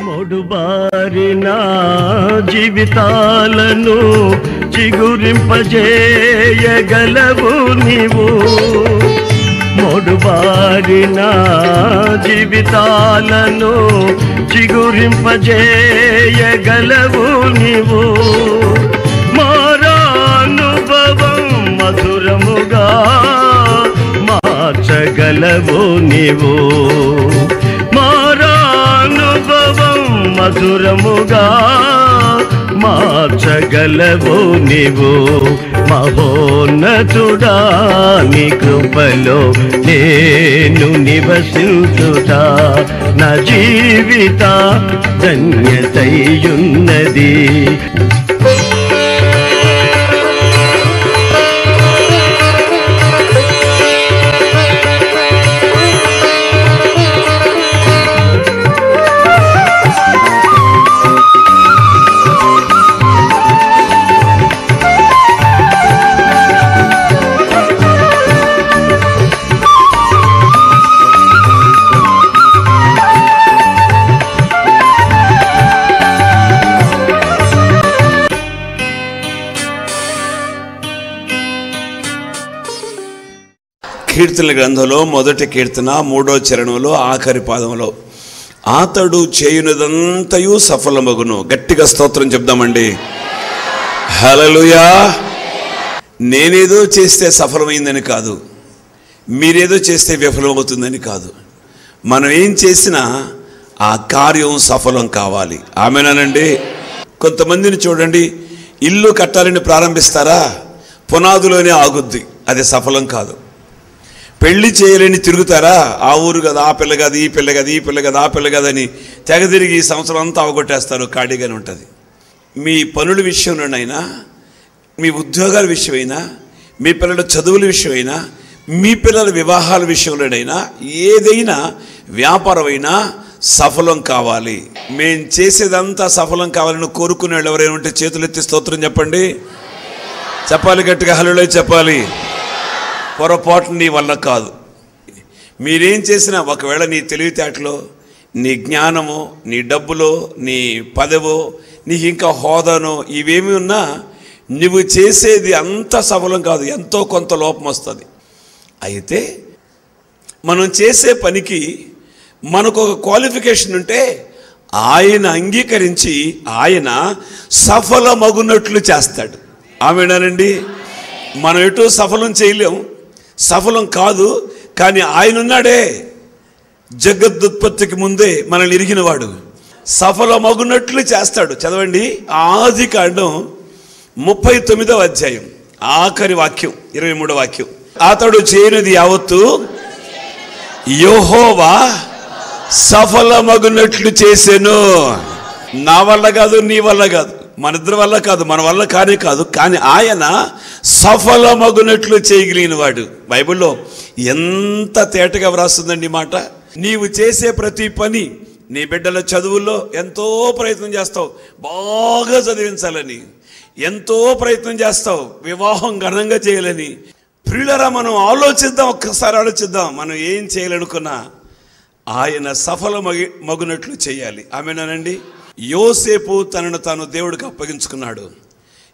మొడుబారిన జీవితాలను చిగురింపజేయగలవు నీవు. మొడుబారిన జీవితాలను చిగురింపజేయగలవు నీవు. మారానుభవం మధురముగా మార్చగలవు నీవు. మారానుభవం మధురముగా మార్చగలవు నీవు. మహోన్నతుడా నీ కృపలో నేను నివసించుతా. నా జీవిత ధన్యతయున్నది. కీర్తనల గ్రంథంలో మొదటి కీర్తన 3వ చరణంలో ఆఖరి పాదంలో అతడు చేయునదంతయు సఫలమగును. గట్టిగా స్తోత్రం చెప్దామండి. హల్లెలూయా. నేనేదో చేస్తే సఫలమైందని కాదు, మీరేదో చేస్తే విఫలమవుతుందని కాదు. మనం ఏం చేసినా ఆ కార్యం సఫలం కావాలి. ఆమేనానండి. కొంతమందిని చూడండి, ఇల్లు కట్టాలని ప్రారంభిస్తారా, పునాదులోనే ఆగుద్ది, అది సఫలం కాదు. పెళ్లి చేయలేని తిరుగుతారా, ఆ ఊరు కదా, ఆ పిల్ల కదా, ఈ పిల్ల కదా, ఈ పిల్ల కదా, ఆ పిల్ల కదా అని తెగ తిరిగి ఈ సంవత్సరం అంతా అవగొట్టేస్తారు, ఖాళీగానే ఉంటుంది. మీ పనుల విషయంలోనైనా, మీ ఉద్యోగాల విషయమైనా, మీ పిల్లల చదువుల విషయమైనా, మీ పిల్లల వివాహాల విషయంలోనైనా, ఏదైనా వ్యాపారమైనా సఫలం కావాలి. మేము చేసేదంతా సఫలం కావాలని కోరుకునే వాళ్ళు ఎవరైనా ఉంటే చేతులెత్తి స్తోత్రం చెప్పండి. చెప్పాలి, గట్టిగా హల్లెలూయా చెప్పాలి. పొరపాటు నీ వల్ల కాదు. మీరేం చేసినా, ఒకవేళ నీ తెలివితేటలో, నీ జ్ఞానమో, నీ డబ్బులో, నీ పదవో, నీకు ఇంకా హోదానో, ఇవేమి ఉన్నా నువ్వు చేసేది అంత సఫలం కాదు, ఎంతో కొంత లోపం వస్తుంది. అయితే మనం చేసే పనికి మనకు ఒక క్వాలిఫికేషన్ ఉంటే ఆయన అంగీకరించి ఆయన సఫలమగునట్లు చేస్తాడు. ఆమేనానండి. మనం ఎటు సఫలం చేయలేం, సఫలం కాదు, కానీ ఆయన ఉన్నాడే, జగదుత్పత్తికి ముందే మనల్ని ఇరిగినవాడు, సఫలమగునట్లు చేస్తాడు. చదవండి, ఆదికాండం 39వ అధ్యాయం ఆఖరి వాక్యం, 23వ వాక్యం. అతడు చేయనిది యావత్తు యెహోవా సఫలమగునట్లు చేసెను. నా వల్ల కాదు, నీ వల్ల కాదు, మన ఇద్దరి వల్ల కాదు, మన వల్ల కానే కాదు, కానీ ఆయన సఫలమగునట్లు చేయగలిగిన వాడు. బైబిల్లో ఎంత తేటగా వ్రాస్తుందండి మాట. నీవు చేసే ప్రతి పని, నీ బిడ్డల చదువుల్లో ఎంతో ప్రయత్నం చేస్తావు, బాగా చదివించాలని ఎంతో ప్రయత్నం చేస్తావు, వివాహం ఘనంగా చేయాలని. ప్రియులరా, మనం ఆలోచిద్దాం, ఒక్కసారి ఆలోచిద్దాం. మనం ఏం చేయాలనుకున్నా ఆయన సఫలమగునట్లు చేయాలి. ఆమేనానండి. యోసేపు తనను తాను దేవుడికి అప్పగించుకున్నాడు.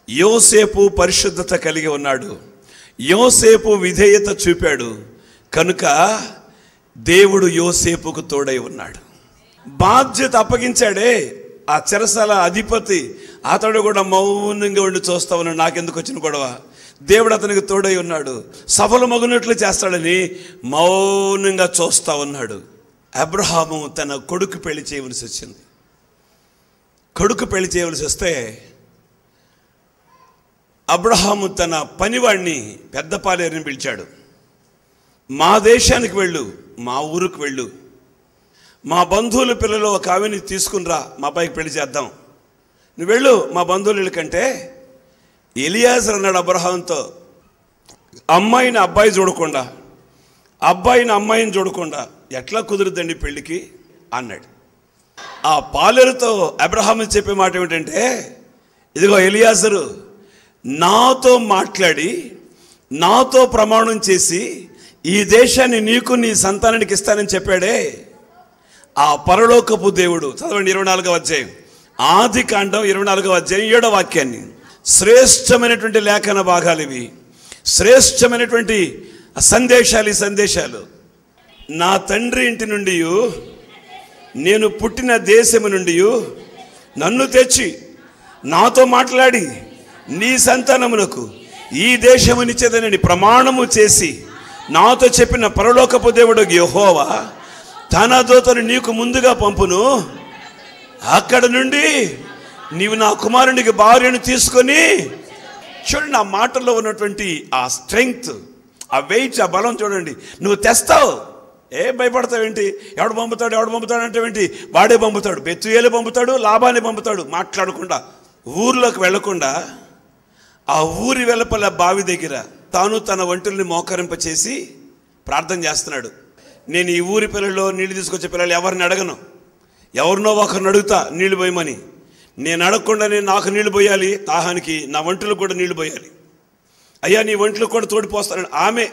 యోసేపు పరిశుద్ధత కలిగి ఉన్నాడు. యోసేపు విధేయత చూపాడు కనుక దేవుడు యోసేపుకు తోడై ఉన్నాడు. బాధ్యత అప్పగించాడే ఆ చెరసాల అధిపతి, అతడు కూడా మౌనంగా ఉండి చూస్తా ఉన్నాడు. నాకెందుకు వచ్చిన గొడవ, దేవుడు అతనికి తోడై ఉన్నాడు, సఫలమగునట్లు చేస్తాడని మౌనంగా చూస్తా ఉన్నాడు. అబ్రహాము తన కొడుకు పెళ్లి చేయవలసి వచ్చింది. కొడుకు పెళ్లి చేయవలసి వస్తే అబ్రహాము తన పనివాడిని పెద్ద పాలేరుని పిలిచాడు. మా దేశానికి వెళ్ళు, మా ఊరుకు వెళ్ళు, మా బంధువుల పిల్లలు ఒక ఆమెని తీసుకునిరా, మా అబ్బాయికి పెళ్లి చేద్దాం, నువ్వు వెళ్ళు మా బంధువుల కంటే. ఎలియాజర్ అన్నాడు అబ్రహాంతో, అమ్మాయిని అబ్బాయి చూడకుండా, అబ్బాయిని అమ్మాయిని చూడకుండా ఎట్లా కుదురుద్దండి పెళ్ళికి అన్నాడు. ఆ పాలేరుతో అబ్రహాము చెప్పే మాట ఏమిటంటే, ఇదిగో ఎలియాజరు నాతో మాట్లాడి నాతో ప్రమాణం చేసి ఈ దేశాన్ని నీకు నీ సంతానానికి ఇస్తానని చెప్పాడే ఆ పరలోకపు దేవుడు. చదవండి 24వ అధ్యాయం, ఆది కాండం 24వ అధ్యాయం 7వ వాక్యాన్ని. శ్రేష్టమైనటువంటి లేఖన భాగాలు ఇవి, శ్రేష్టమైనటువంటి సందేశాలు. ఈ సందేశాలు నా తండ్రి ఇంటి నుండి, నేను పుట్టిన దేశము నుండి నన్ను తెచ్చి నాతో మాట్లాడి నీ సంతానమునకు ఈ దేశమునిచ్చేదనని ప్రమాణము చేసి నాతో చెప్పిన పరలోకపు దేవుడు యెహోవా తన దూతను నీకు ముందుగా పంపును. అక్కడ నుండి నీవు నా కుమారునికి భార్యను తీసుకొని. చూడండి ఆ మాటల్లో ఉన్నటువంటి ఆ స్ట్రెంగ్త్, ఆ వెయిట్, ఆ బలం చూడండి. నువ్వు తెస్తావు, ఏం భయపడతావేంటి? ఎవడు పంపుతాడు అంటే ఏంటి? వాడే పంపుతాడు, బెత్తుయేలు పంపుతాడు, లాభాన్ని పంపుతాడు. మాట్లాడకుండా, ఊర్లోకి వెళ్లకుండా ఆ ఊరి వెలుపల బావి దగ్గర తాను తన ఒంటరిని మోకరింపచేసి ప్రార్థన చేస్తున్నాడు. నేను ఈ ఊరి పిల్లలు నీళ్ళు తీసుకొచ్చే పిల్లలు ఎవరిని అడగను, ఎవరినో ఒకరిని అడుగుతా నీళ్లు పోయమని. నేను అడగకుండానే నాకు నీళ్లు పోయాలి, దాహానికి నా ఒంటలకు కూడా నీళ్లు పోయాలి. అయ్యా నీ ఒంట్లకు కూడా తోడిపోస్తాను. ఆమె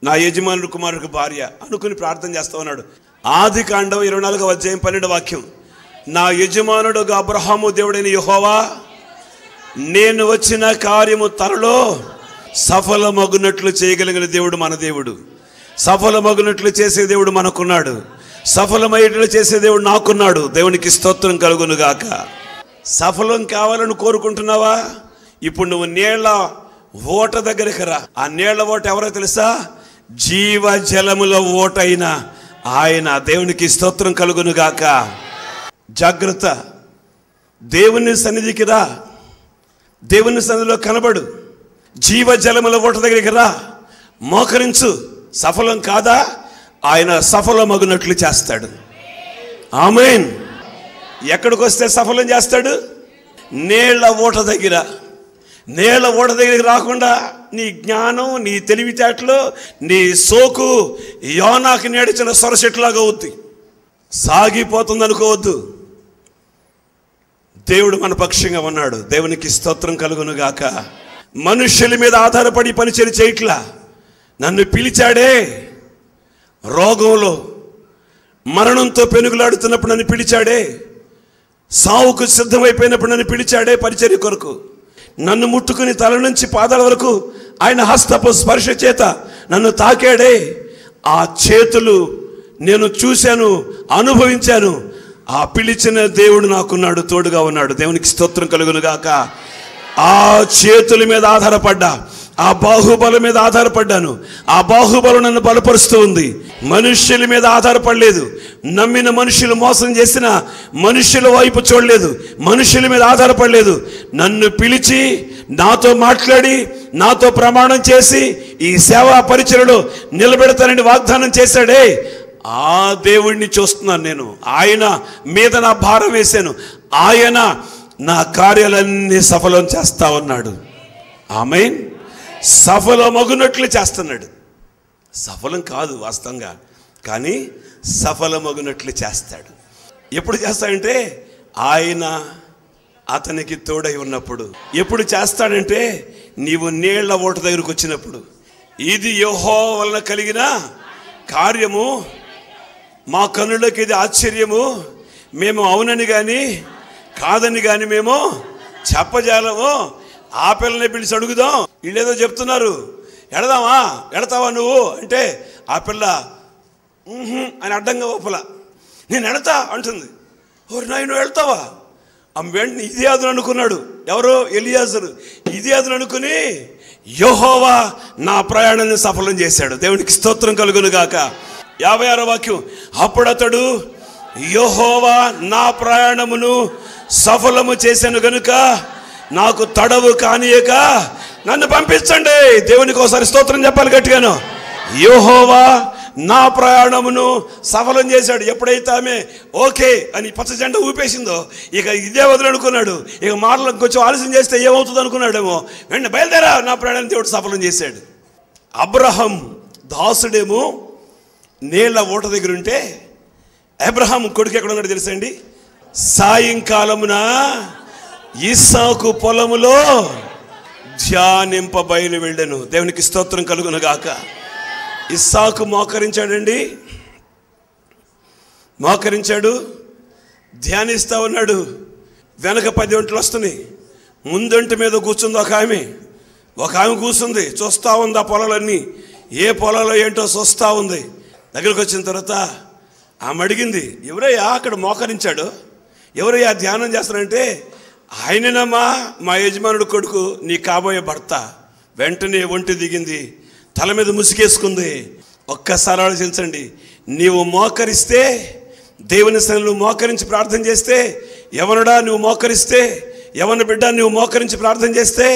నా యజమానుడు కుమారుడికి భార్య అనుకుని ప్రార్థన చేస్తా ఉన్నాడు. ఆది కాండం 24వ అధ్యాయం 12వ వాక్యం, నా యజమానుడు అబ్రహాము దేవుడైన యెహోవా నేను వచ్చిన కార్యము త్వరలో సఫలమగునట్లు చేయగలిగిన దేవుడు మన దేవుడు. సఫలమగునట్లు చేసే దేవుడు మనకున్నాడు, సఫలమయ్యేట్లు చేసే దేవుడు నాకున్నాడు. దేవునికి స్తోత్రం కలుగును గాక. సఫలం కావాలని కోరుకుంటున్నావా? ఇప్పుడు నువ్వు నీళ్ల ఓట దగ్గరికి రా. ఆ నీళ్ల ఓట ఎవరో తెలుసా? జీవ జలముల ఓట అయిన ఆయన. దేవునికి స్తోత్రం కలుగును గాక. జాగ్రత్త, దేవుని సన్నిధికి రా, దేవుని సన్నిధిలో కనబడు, జీవ జలముల ఓట దగ్గరికి రా, మోకరించు. సఫలం కాదా? ఆయన సఫలమగునట్లు చేస్తాడు. ఆమేన్. ఎక్కడికి వస్తే సఫలం చేస్తాడు? నీళ్ల ఓట దగ్గర. నీళ్ల ఓట దగ్గరికి రాకుండా నీ జ్ఞానం, నీ తెలివితేటలు, నీ సోకు యోనాకి నేడిచిన సొరచెట్లాగా అవుద్ది, సాగిపోతుంది అనుకోవద్దు. దేవుడు మన పక్షంగా ఉన్నాడు. దేవునికి స్తోత్రం కలుగును గాక. మనుష్యుల మీద ఆధారపడి పనిచేరి చేయట్లా. నన్ను పిలిచాడే, రోగంలో మరణంతో పెనుగులాడుతున్నప్పుడు నన్ను పిలిచాడే, సావుకు సిద్ధమైపోయినప్పుడు నన్ను పిలిచాడే పరిచర్య కొరకు. నన్ను ముట్టుకుని తల నుంచి పాదాల వరకు ఆయన హస్తపు స్పర్శ చేత నన్ను తాకాడే. ఆ చేతులు నేను చూశాను, అనుభవించాను. ఆ పిలిచిన దేవుడు నాకున్నాడు, తోడుగా ఉన్నాడు. దేవునికి స్తోత్రం కలుగును గాక. ఆ చేతుల మీద ఆధారపడ్డా, ఆ బాహుబలం మీద ఆధారపడ్డాను. ఆ బాహుబలం నన్ను బలపరుస్తూ ఉంది. మనుష్యుల మీద ఆధారపడలేదు. నమ్మిన మనుషులు మోసం చేసిన మనుషుల వైపు చూడలేదు, మనుషుల మీద ఆధారపడలేదు. నన్ను పిలిచి నాతో మాట్లాడి నాతో ప్రమాణం చేసి ఈ సేవా పరిచర్యలో నిలబెడతానని వాగ్దానం చేశాడే, ఆ దేవుణ్ణి చూస్తున్నాను నేను. ఆయన మీద నా భారం వేశాను. ఆయన నా కార్యాలన్నీ సఫలం చేస్తా ఉన్నాడు. ఆమేన్. సఫలమగునట్లు చేస్తున్నాడు. సఫలం కాదు వాస్తవంగా, కానీ సఫలమగునట్లు చేస్తాడు. ఎప్పుడు చేస్తాడంటే ఆయన అతనికి తోడై ఉన్నప్పుడు. ఎప్పుడు చేస్తాడంటే నీవు నీళ్ల ఓట దగ్గరకు వచ్చినప్పుడు. ఇది యెహోవా వలన కలిగిన కార్యము, మా కన్నులకి ఇది ఆశ్చర్యము, మేము అవునని కానీ కాదని కానీ మేము చెప్పజాలము. ఆ పిల్లని పిలిచి అడుగుదాం. వీళ్ళేదో చెప్తున్నారు, ఎడతావా నువ్వు అంటే ఆ పిల్ల అని అడ్డంగా ఓపల నేను ఎడతా అంటుంది. ఓరి నాయన నువ్వు వెళ్తావా? వెంటనే ఇది అదును అనుకున్నాడు. ఎవరో ఎలియాజరు. ఇది అదును అనుకుని యెహోవా నా ప్రయాణాన్ని సఫలం చేశాడు. దేవునికి స్తోత్రం కలుగును గాక. 56వ వాక్యం, అప్పుడు అతడు యెహోవా నా ప్రయాణమును సఫలము చేశాను గనుక నాకు తడవు కానియక నన్ను పంపించండి. దేవునికి ఒకసారి స్తోత్రం చెప్పాలి గట్టిగాను. యెహోవా నా ప్రయాణమును సఫలం చేశాడు. ఎప్పుడైతే ఆమె ఓకే అని పచ్చ జెండా ఊపేసిందో ఇక ఇదే వదులు అనుకున్నాడు. ఇక మాటలు కొంచెం ఆలస్యం చేస్తే ఏమవుతుంది అనుకున్నాడేమో. వెంటనే బయలుదేరా, నా ప్రయాణాన్ని దేవుడు సఫలం చేశాడు. అబ్రహాం దాసుడేమో నీళ్ల ఓట దగ్గర ఉంటే అబ్రహాం కొడుకు ఎక్కడ ఉన్నాడు తెలుసండి? సాయంకాలమున ఇస్సాకు పొలములో ధ్యానింప బయలు వెళ్ళెను. దేవునికి స్తోత్రం కలుగును గాక. ఇస్సాకు మోకరించాడండి, మోకరించాడు, ధ్యానిస్తా ఉన్నాడు. వెనక 10 ఒంట్లు వస్తున్నాయి. ముందంటి మీద కూర్చుంది ఒక ఆమె కూర్చుంది, చూస్తూ ఉంది ఆ పొలాలన్నీ, ఏ పొలాలో ఏంటో చూస్తూ ఉంది. దగ్గరకు వచ్చిన తర్వాత ఆమె అడిగింది, ఎవరయ్యా అక్కడ మోకరించాడు, ఎవరయ్యా ధ్యానం చేస్తానంటే, ఆయననమ్మా మా యజమానుడు కొడుకు, నీ కాబోయే భర్త. వెంటనే ఒంటి దిగింది, తల మీద ముసుగేసుకుంది. ఒక్కసారి ఆలోచించండి, నీవు మోకరిస్తే, దేవుని సన్నిధిలో మోకరించి ప్రార్థన చేస్తే, ఎవరుడా నువ్వు మోకరిస్తే, ఎవరి బిడ్డ నువ్వు మోకరించి ప్రార్థన చేస్తే,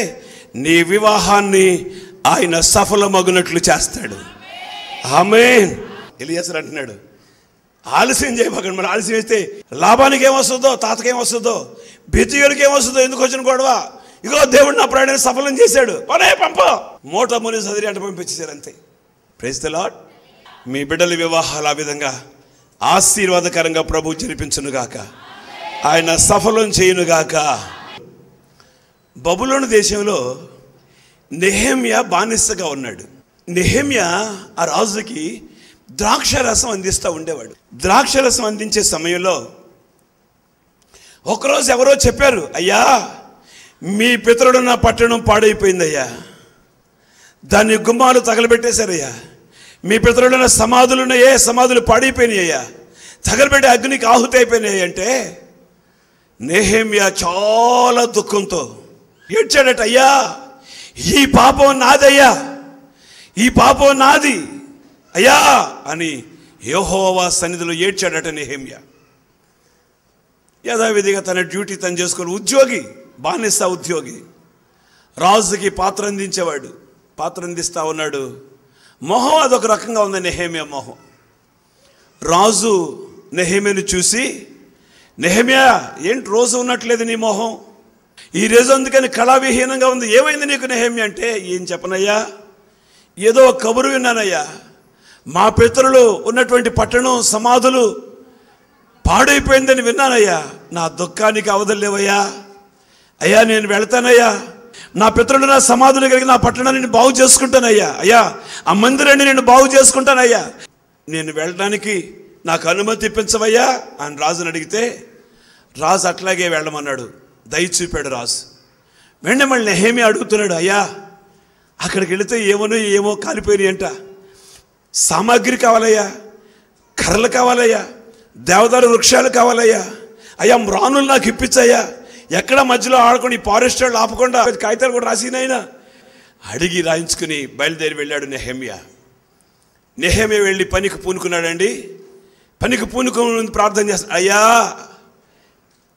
నీ వివాహాన్ని ఆయన సఫలమగునట్లు చేస్తాడు. ఆమేన్. ఎలియాజరు అంటున్నాడు, ఆలస్యం చేయబోకండి. మరి ఆలస్యం చేస్తే లాభానికి ఏమొస్తుందో, తాతకేమొస్తుందో, బెతీయులకి ఏమొస్తుందో, ఎందుకు వచ్చిన గొడవ? ఇగో దేవుడు నా ప్రయాణాన్ని సఫలం చేశాడు, పనే పంప మూట ముని సదిరి అంటే పంపించేశారు, అంతే. Praise the lord. మీ బిడ్డల వివాహాలు ఆ విధంగా ఆశీర్వాదకరంగా ప్రభు జరిపించునుగాక, ఆయన సఫలం చేయునుగాక. బబులోను దేశంలో నెహెమ్యా బానిసగా ఉన్నాడు. నెహెమ్యా ఆ రాజుకి ద్రాక్షరసం అందిస్తూ ఉండేవాడు. ద్రాక్షరసం అందించే సమయంలో ఒకరోజు ఎవరో చెప్పారు, అయ్యా మీ పితరుడున్న పట్టణం పాడైపోయిందయ్యా, దాని గుమ్మాలు తగలబెట్టేశారయ్యా, మీ పితరుడున్న సమాధులున్నాయే, సమాధులు పాడైపోయినాయ్యా, తగలబెట్టి అగ్నికి ఆహుతి అయిపోయినాయి అంటే నెహెమ్యా చాలా దుఃఖంతో ఏడ్చాడట, అయ్యా ఈ పాపం నాదయ్యా, ఈ పాపం నాది అయ్యా అని యెహోవా సన్నిధిలో ఏడ్చాడట నెహెమ్యా. యథావిధిగా తన డ్యూటీ తను చేసుకొని ఉద్యోగి, బానిస ఉద్యోగి, రాజుకి పాత్ర అందించేవాడు, పాత్ర అందిస్తూ ఉన్నాడు. మొహం అదొక రకంగా ఉంది నెహెమ్యా మొహం. రాజు నెహెమ్యాను చూసి, నెహెమ్యా ఏంటి రోజు ఉన్నట్లేదు నీ మొహం, ఈ రోజు అందుకని కళావిహీనంగా ఉంది, ఏమైంది నీకు నెహెమ్యా అంటే, ఏం చెప్పనయ్యా, ఏదో కబురు విన్నానయ్యా, మా పితరులు ఉన్నటువంటి పట్టణం సమాధులు పాడైపోయిందని విన్నానయ్యా, నా దుఃఖానికి అవదలేవయ్యా, అయ్యా నేను వెళ్తానయ్యా, నా పితరులు నా సమాధులు కలిగి నా పట్టణాన్ని నేను బాగు చేసుకుంటానయ్యా, అయ్యా ఆ మందిరాన్ని నేను బాగు చేసుకుంటానయ్యా, నేను వెళ్ళడానికి నాకు అనుమతి ఇప్పించవయ్యా అని రాజుని అడిగితే, రాజు అట్లాగే వెళ్ళమన్నాడు, దయ చూపాడు రాజు. వెంటనే మళ్ళీ నెహెమ్యా అడుగుతున్నాడు, అయ్యా అక్కడికి వెళితే ఏమో కాలిపోయినాయి అంట, సామాగ్రి కావాలయ్యా, కర్రలు కావాలయ్యా, దేవదారు వృక్షాలు కావాలయ్యా, అయ్యా మ్రానులు నాకు ఇప్పించయ్యా, ఎక్కడ మధ్యలో ఆడుకొని ఫారెస్ట్ వాళ్ళు ఆపకుండా కాగితాలు కూడా రాసినైనా అడిగి రాయించుకుని బయలుదేరి వెళ్ళాడు నెహెమ్యా. నెహెమ్యా వెళ్ళి పనికి పూనుకున్నాడండి. పనికి పూనుకుని ప్రార్థన చేస్తాడు, అయ్యా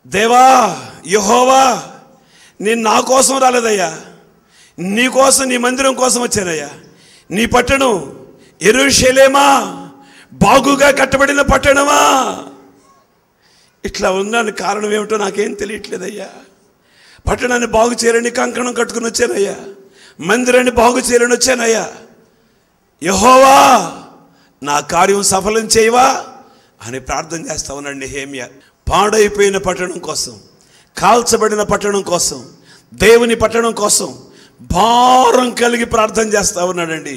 దేవా యెహోవా, నేను నా కోసం రాలేదయ్యా, నీ కోసం, నీ మందిరం కోసం వచ్చానయ్యా, నీ పట్టణం యెరూషలేమా, బాగుగా కట్టబడిన పట్టణమా, ఇట్లా ఉన్నాను, కారణం ఏమిటో నాకేం తెలియట్లేదయ్యా, పట్టణాన్ని బాగు చేయాలని కంకణం కట్టుకుని వచ్చానయ్యా, మందిరాన్ని బాగు చేయాలని వచ్చానయ్యా, యెహోవా నా కార్యం సఫలం చేయవా అని ప్రార్థన చేస్తా ఉన్నాడు నెహెమ్యా. పాడైపోయిన పట్టణం కోసం, కాల్చబడిన పట్టణం కోసం, దేవుని పట్టణం కోసం భారం కలిగి ప్రార్థన చేస్తా ఉన్నాడండి.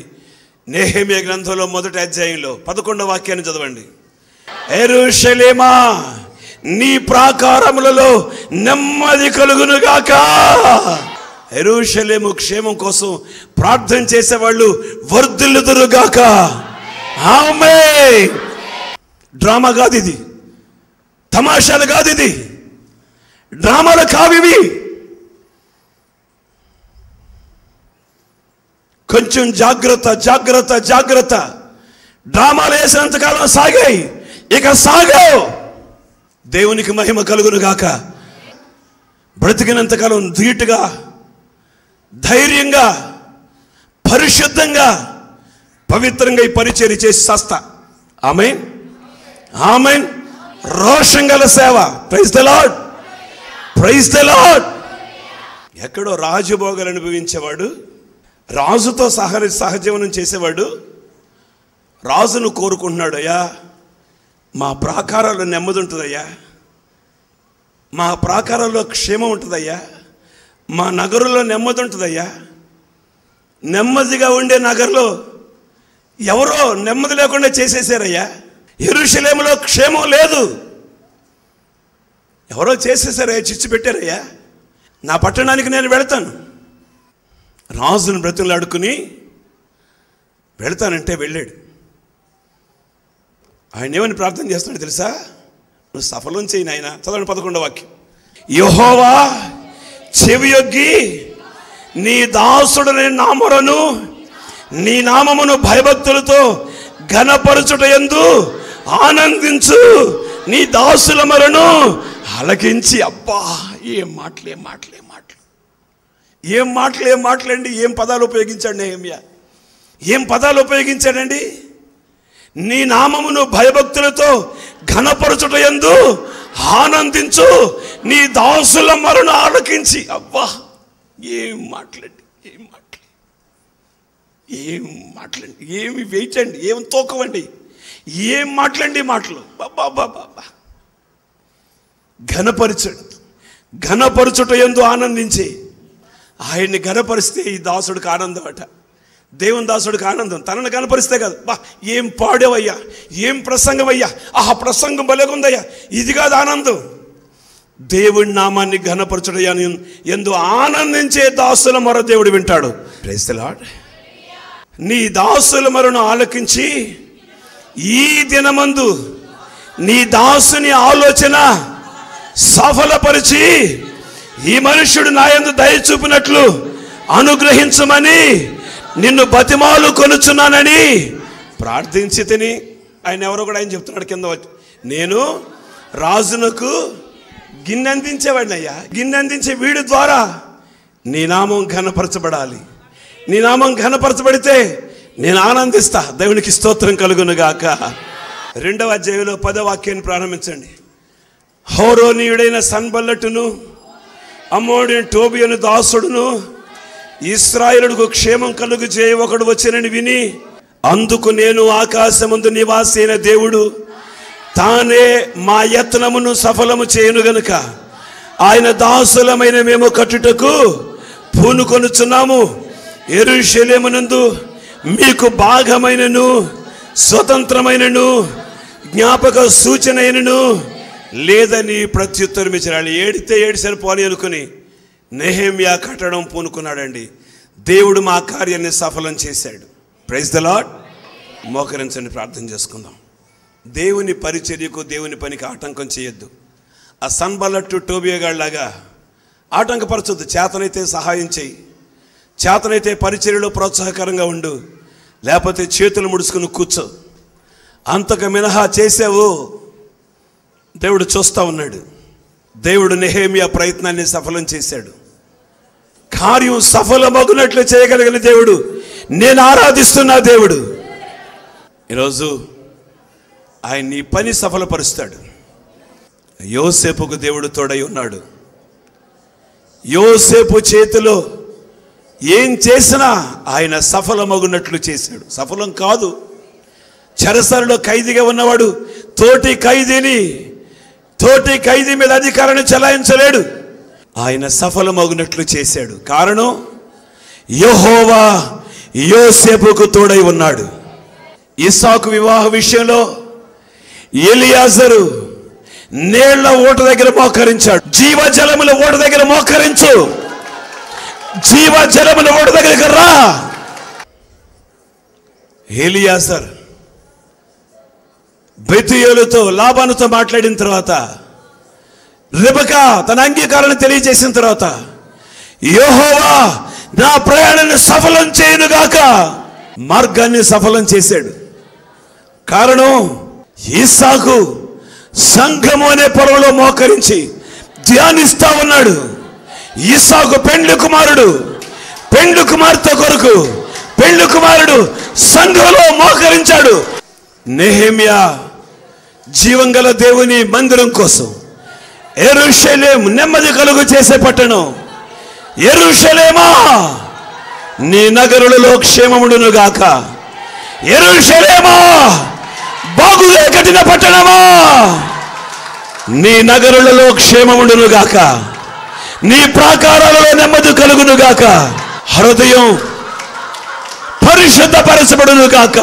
నెహెమ్యా గ్రంథంలో 1వ అధ్యాయంలో 11వ వాక్యాన్ని చదవండి. యెరూషలేమా నీ ప్రాకారములలో నెమ్మది కలుగునుగాక. యెరూషలేము క్షేమం కోసం ప్రార్థన చేసేవాళ్ళు వర్ధిల్లుదురుగాక. ఆమేన్. డ్రామా కాదు ఇది, తమాషాలు కాదు ఇది, డ్రామాలు కావివి. కొంచెం జాగ్రత్త జాగ్రత్త జాగ్రత్త. డ్రామాలు వేసినంతకాలం సాగాయి, ఇక సాగావు. దేవునికి మహిమ కలుగును గాక. బ్రతికినంతకాలం ధీటుగా, ధైర్యంగా, పరిశుద్ధంగా, పవిత్రంగా ఈ పరిచర్య చేసి చేస్తా. ఆమేన్ ఆమేన్. రోషం గల సేవ. Praise the lord, praise the lord. ఎక్కడో రాజభోగాలు అనుభవించేవాడు, రాజుతో సహజీవనం చేసేవాడు రాజును కోరుకుంటున్నాడు, అయ్యా మా ప్రాకారాలు నెమ్మది ఉంటుందయ్యా, మా ప్రాకారంలో క్షేమం ఉంటుందయ్యా, మా నగరంలో నెమ్మది ఉంటుందయ్యా. నెమ్మదిగా ఉండే నగరంలో ఎవరో నెమ్మది లేకుండా చేసేసారయ్యా. యెరూషలేములో క్షేమం లేదు, ఎవరో చేసేసారయ్యా, చిచ్చు పెట్టారయ్యా. నా పట్టణానికి నేను వెళతాను. రాజును బ్రతులాడుకుని వెళతానంటే వెళ్ళాడు. ఆయన ఏమని ప్రార్థన చేస్తున్నాడు తెలుసా? నువ్వు సఫలం చేయి నాయన. చదవండి 11వ వాక్యం. యెహోవా చెవియొగ్గి నీ దాసుడుని నామమును నీ నామమును భయభక్తులతో ఘనపరచుట యందు ఆనందించు, నీ దాసుల మొరను ఆలకించి. అబ్బా, ఏం మాటలండి, ఏం పదాలు ఉపయోగించాడు నెహెమ్యా, ఏం పదాలు ఉపయోగించాడండి? నీ నామమును భయభక్తులతో ఘనపరచుట యందు ఆనందించు, నీ దాసుల మొరను ఆలకించి. అబ్బా, ఏం మాటలండి, ఏమి వెయిట్ అండి, ఏం తూకమండి, ఏం మాటలండి మాటలు. బాబా ఘనపరచుట యందు ఆనందించి. ఆయన్ని ఘనపరిస్తే ఈ దాసుడికి ఆనందం అట. దేవుని దాసుడికి ఆనందం. తనను కనపరిస్తే కాదు. బా, ఏం పాడేవయ్యా, ఏం ప్రసంగమయ్యా, ఆహా ప్రసంగం భలేగుందయ్యా, ఇది కాదు ఆనందం. దేవుడి నామాన్ని ఘనపరచుట యందు ఆనందించే దాసుల మొర దేవుడు వింటాడు. Praise the lord. నీ దాసుల మొరను ఆలకించి ఈ దినమందు నీ దాసుని ఆలోచన సఫలపరిచి ఈ మనుష్యుడు నా యందు దయ చూపినట్లు అనుగ్రహించమని నిన్ను బతిమాలు కొనుచున్నానని ప్రార్థించి తిని. ఆయన ఎవరో కూడా ఆయన చెప్తున్నాడు కింద వచ్చి, నేను రాజునకు గిన్నె అందించేవాడిని అయ్యా. గిన్నె అందించే వీడి ద్వారా నీ నామం ఘనపరచబడాలి. నీ నామం ఘనపరచబడితే నేను ఆనందిస్తా. దేవునికి స్తోత్రం కలుగును గాక. 2వ అధ్యాయంలో 10వ వాక్యాన్ని ప్రారంభించండి. హోరోనీయుడైన సన్బల్లటును అమ్మోడిన టోబియను దాసుడును ఇశ్రాయేలుకు క్షేమం కలుగు చేయ ఒకడు వచ్చినని విని, అందుకు నేను ఆకాశమందు నివాసి అయిన దేవుడు తానే మా యత్నమును సఫలము చేయను గనుక ఆయన దాసులమైన మేము కట్టుటకు పూనుకొనుచున్నాము. యెరూషలేమునందు మీకు భాగమైనను స్వతంత్రమైనను జ్ఞాపక సూచన అయినను లేదని ప్రత్యుత్తరం ఇచ్చారు. ఏడితే ఏడిసరి పోని అనుకుని నెహెమ్యా కట్టడం పూనుకున్నాడండి. దేవుడు మా కార్యాన్ని సఫలం చేశాడు. Praise the lord. మోకరించండి, ప్రార్థన చేసుకుందాం. దేవుని పరిచర్యకు, దేవుని పనికి ఆటంకం చేయొద్దు. ఆ సన్బల్లట్టు టోబియాగాళ్ళలాగా ఆటంకపరచొద్దు. చేతనైతే సహాయం చేయి, చేతనైతే పరిచర్యలో ప్రోత్సాహకరంగా ఉండు, లేకపోతే చేతులు ముడుచుకుని కూర్చో. అంతకు మినహా చేసావు దేవుడు చూస్తూ ఉన్నాడు. దేవుడు నెహెమ్యా ప్రయత్నాన్ని సఫలం చేశాడు. కార్యం సఫలమగునట్లు చేయగలిగిన దేవుడు, నేను ఆరాధిస్తున్నా దేవుడు. ఈరోజు ఆయన ఈ పని సఫలపరుస్తాడు. యోసేపుకు దేవుడు తోడై ఉన్నాడు. యోసేపు చేతిలో ఏం చేసినా ఆయన సఫలమగునట్లు చేశాడు. సఫలం కాదు, చెరసాలలో ఖైదీగా ఉన్నవాడు తోటి ఖైదీ మీద అధికారాన్ని చెలాయించలేడు. ఆయన సఫలమగునట్లు చేశాడు. కారణం, యెహోవా యోసేపుకు తోడై ఉన్నాడు. ఇస్సాకు వివాహ విషయంలో ఎలియాజరు నీళ్ల ఓట దగ్గర మోకరించాడు. జీవజలముల ఓట దగ్గర మోకరించు, జీవజలముల ఓట దగ్గరికి రా. ఎలియాజర్ బెతూయేలుతో లాబానుతో మాట్లాడిన తర్వాత, రెబెకా తన అంగీకారాన్ని తెలియజేసిన తర్వాత, యెహోవా నా ప్రయాణాన్ని సఫలం చేయనుగాక, మార్గాన్ని సఫలం చేశాడు. కారణం, ఇస్సాకు సంఘము అనే పొరలో మోకరించి ధ్యానిస్తా ఉన్నాడు. ఇస్సాకు పెండ్లి కుమారుడు, పెండ్లి కుమార్తె కొరకు పెండ్లి కుమారుడు సంఘంలో మోకరించాడు. నెహెమ్యా జీవంగల దేవుని మందిరం కోసం, యెరూషలేము నెమ్మది కలుగు చేసే పట్టణం, యెరూషలేమా నీ నగరులలో క్షేమముడును గాక, యెరూషలేమా బాగుగా కట్టిన పట్టణమా నీ నగరులలో క్షేమముండును గాక, నీ ప్రాకారాలలో నెమ్మది కలుగును గాక, హృదయం పరిశుద్ధపరచబడును గాక,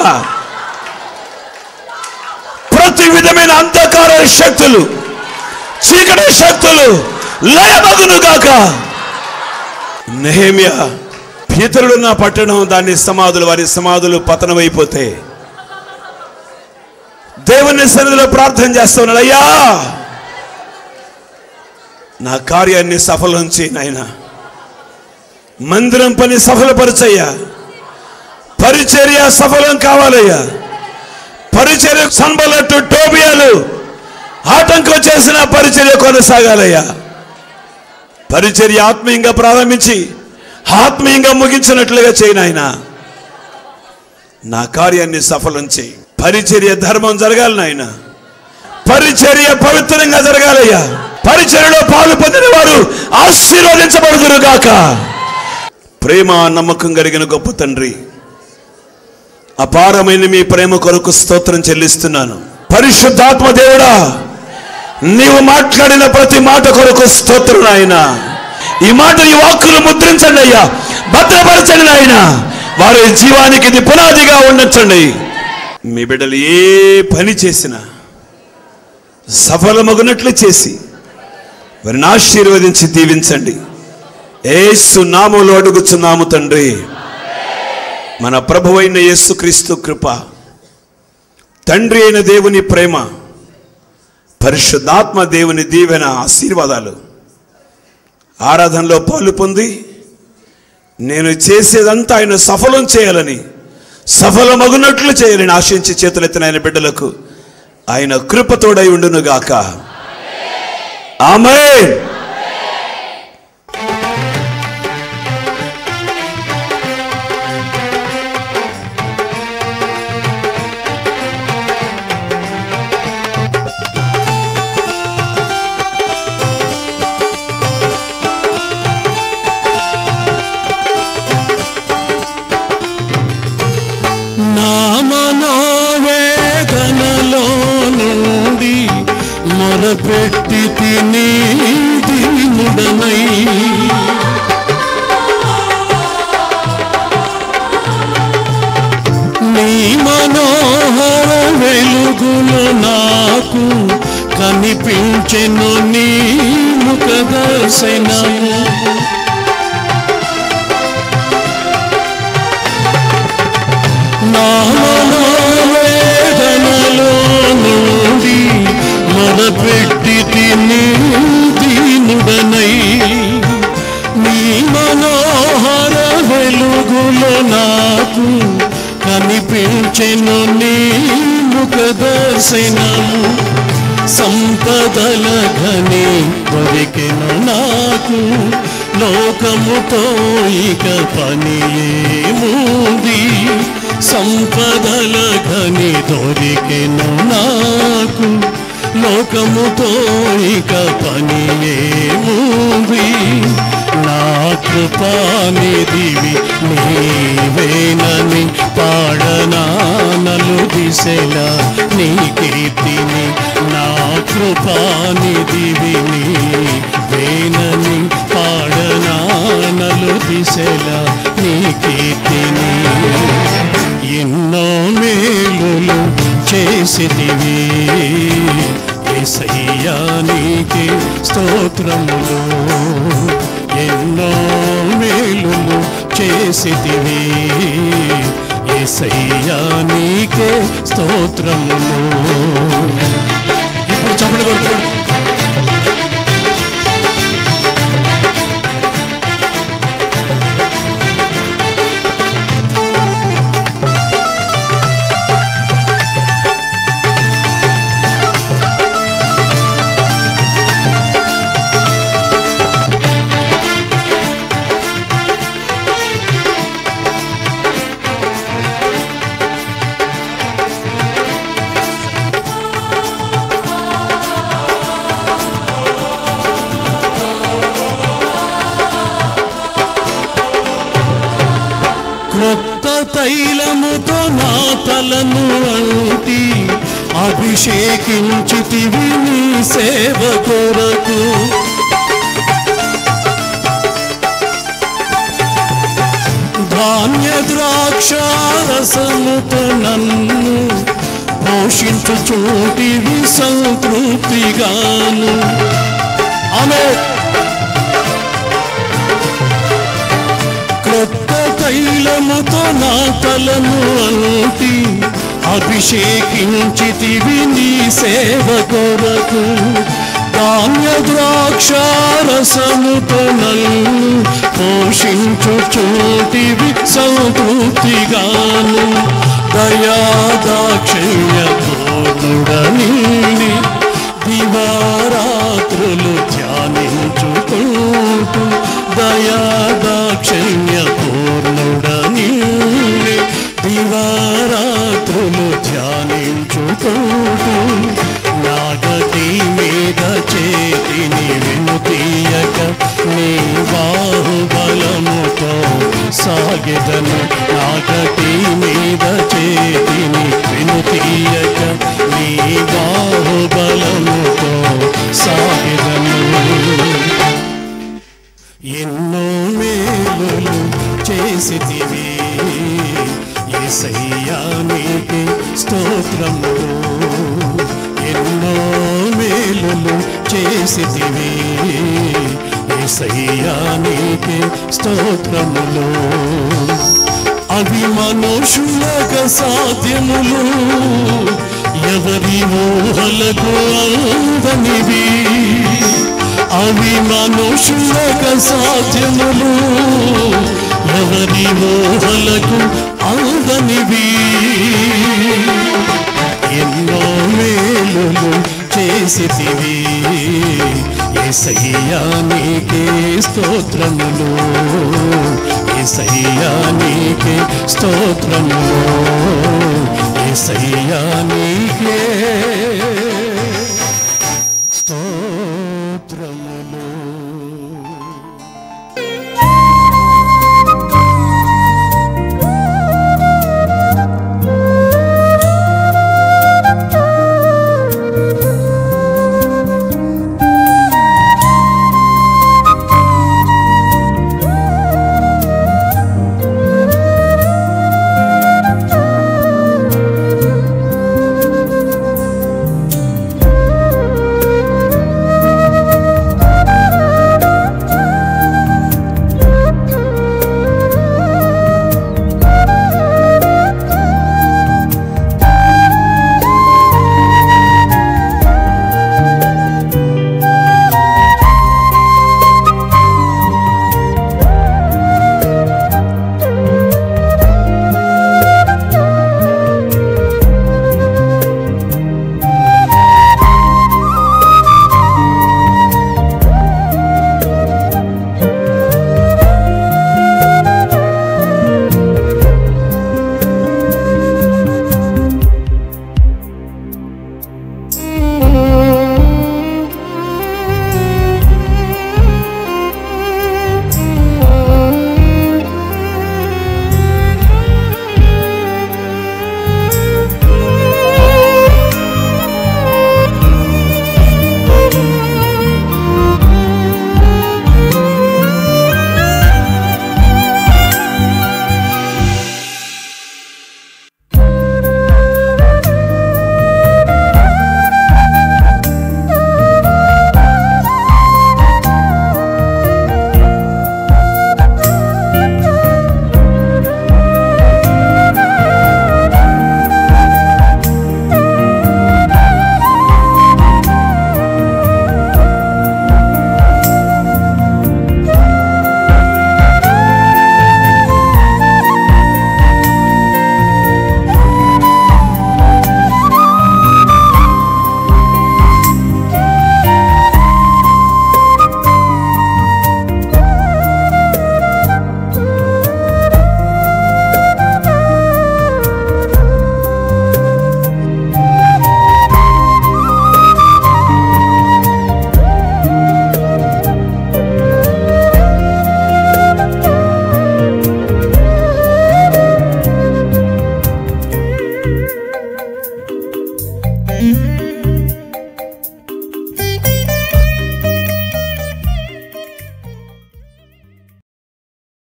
ప్రతి విధమైన అంధకార శక్తులు, చీకటి శక్తులు లయమగును గాక. నెహెమ్యా, పితరులున్న పట్టణం, దాని సమాధులు, వారి సమాధులు పతనమైపోతే దేవుని సన్నిధిలో ప్రార్థన చేస్తున్నాడు, అయ్యా నా కార్యాన్ని సఫలం చేయి నాయన, మందిరం పని సఫలపరచయ్యా, పరిచర్య సఫలం కావాలయ్యా, పరిచర్య సంబలట్టు టోబియాలు ఆటంకం చేసిన పరిచర్య కొనసాగాలయ్యా, పరిచర్య ఆత్మీయంగా ప్రారంభించి ఆత్మీయంగా ముగించినట్లుగా చేయి నాయన, నా కార్యాన్ని సఫలం చేయి, పరిచర్య ధర్మం జరగాలి నాయన, పరిచర్య పవిత్రంగా జరగాలయ్యా, పరిచర్యలో పాలు పొందిన వారు ఆశీర్వదించబడుదురు గాక. ప్రేమ నమ్మకం కలిగిన గొప్ప తండ్రి, అపారమైన మీ ప్రేమ కొరకు స్తోత్రం చెల్లిస్తున్నాను. పరిశుద్ధాత్మ దేవుడా, నీవు మాట్లాడిన ప్రతి మాట కొరకు స్తోత్రం నాయన. ఈ మాట, ఈ వాక్కులు ముద్రించండి అయ్యా, భద్రపరచండి నాయన, వారి జీవానికి ఇది పునాదిగా ఉండొచ్చండి. మీ బిడ్డలు ఏ పని చేసినా సఫలమగునట్లు చేసి వారిని ఆశీర్వదించి దీవించండి. యేసు నామములో అడుగుచున్నాము తండ్రి. మన ప్రభువైన యేసుక్రీస్తు కృప, తండ్రి అయిన దేవుని ప్రేమ, పరిశుద్ధాత్మ దేవుని దీవెన, ఆశీర్వాదాలు ఆరాధనలో పాలు పొంది నేను చేసేదంతా ఆయన సఫలం చేయాలని, సఫలమగునట్లు చేయాలని ఆశించి చేతులెత్తిన ఆయన బిడ్డలకు ఆయన కృపతోడై ఉండును గాక. ఆమేన్. పెట్టి తిని దీనుడనై నీ మనోహర వెలుగులు నాకు కనిపించెను, నీ ముఖ దర్శనము నా మనోవేదనలో నుండి మొరపెట్టి తిని దీనుడనై నీ మనోహర వెలుగులు నాకు కనిపించెను, నీ ముఖ దర్శనము సంపదల ఘని దొరికెను నాకు, లోకముతో ఇక పని ఏముంది, సంపదల ఘని దొరికెను నాకు, లోకముతో ఇక పని ఏముంది, నా కృపానిధివి నీవేనని పాడనా నలు దిశలా నీ కీర్తిని, నా కృపానిధివి నీవేనని పాడనా నలు దిశలా నీ కీర్తిని, ఎన్నో మేలులు చేసితివి యేసయ్యా నీకే స్తోత్రములు, ఎన్నో మేలులు చేసితివి యేసయ్యా నీకే స్తోత్రములు. ఇప్పుడు చప్పట్లు కొడుతున్నాడు. తైలముతో నా తలను అంటి అభిషేకించితివి నీ సేవ కొరకు. ధాన్య ద్రాక్షారసముతో నన్ను పోషించుచుంటివి సంతృప్తిగాను. ఆమేన్. క్రొత్త తైలముతో నా తలను అంటి అభిషేకించితివి నీ సేవ కొరకు. ధాన్య ద్రాక్షారసముతో నన్ను పోషించుచుంటివి సంతృప్తిగాను. దయాదాక్షిణ్య పూర్ణుడనిండి దివారాత్రులు ధ్యానించుకుంటూ. దయాదాక్షిణ్య పూర్ణుడనిండి దివారాత్రులు ధ్యానించుకుంటూ. నాగటి మీద చేతిని వెనుతీయక నీ బాహుబలముతో సాగెదను. నాగటి మీద చేతిని వెనుతీయక నీ బాహుబలముతో సాగెదను. ఎన్నో మేలులు చేసితివి యేసయ్యా నీకే స్తోత్రములు. ఎన్నో మేలులు చేసితివి యేసయ్యా నీకే స్తోత్రములు. అవి మనుషులకు సాధ్యములు, ఎవరి ఊహలకు అందనివి. అవి మనుషులకు సాధ్యములు, ఎవరి ఊహలకు అందనివి. ఎన్నో మేలులు చేసితివి యేసయ్యా నీకే స్తోత్రములు. యేసయ్యా నీకే స్తోత్రములు.